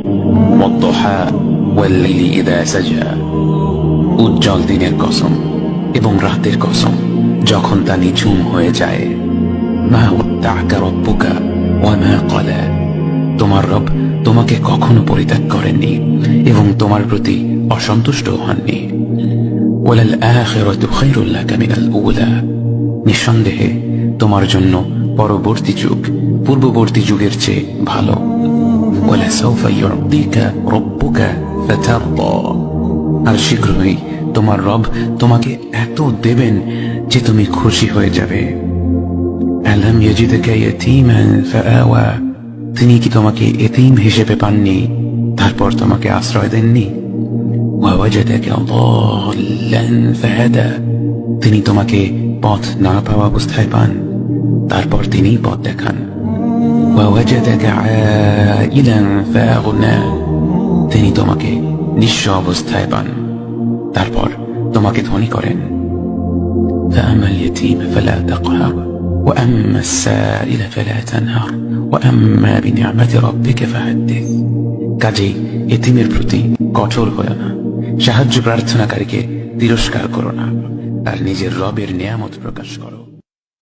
ওয়াদ-দুহা ওয়াল-লাইলি ইযা সাজা, উজ্জ্বল দিনের কসম এবং রাতের কসম যখন তা নিঝুম হয়ে যায়। মা ওয়াদ্দা'আকা রাব্বুকা ওয়া মা ক্বালা, তোমার রব তোমাকে কখনো পরিত্যাগ করেননি এবং তোমার প্রতি অসন্তুষ্ট হননি। ওয়ালাল আখিরাতু খায়রুল লাকা মিনাল উলা, নিঃসন্দেহে তোমার জন্য পরবর্তী যুগ পূর্ববর্তী যুগের চেয়ে ভালো। ওয়ালাসাউফা ইউ'তিকা রাব্বুকা ফাতারদা, আর শীঘ্রই তোমার রব তোমাকে এত দেবেন যে তুমি খুশি হয়ে যাবে। আলাম ইয়াজিদকা ইয়াতীমান ফাআওয়া, তিনি কি তোমাকে এতিম হিসেবে পাননি তারপর তোমাকে আশ্রয় দেননি? ওয়াওয়াজাদাকা দাল্লান ফাহাদা, তিনি তোমাকে পথ না পাওয়া অবস্থায় পান তারপর তিনি পথ দেখান। ওয়াওয়াজাদাকা আইলান ফাআগনা, তিনি তোমাকে নিঃস্ব অবস্থায় পান তারপর তোমাকে ধনী করেন। ফাআমাল ইয়াতীমা ফালা তাকহার ওয়া আম্মাস সাইলা ফালা তানহার ওয়া আম্মা বিনি'মাতি রাব্বিকা ফাহাদ্দিস, কাজেই এতিমের প্রতি কঠোর হয়ো না, সাহায্য প্রার্থনাকারীকে তিরস্কার করো না, আর নিজের রবের নিয়ামত প্রকাশ করো।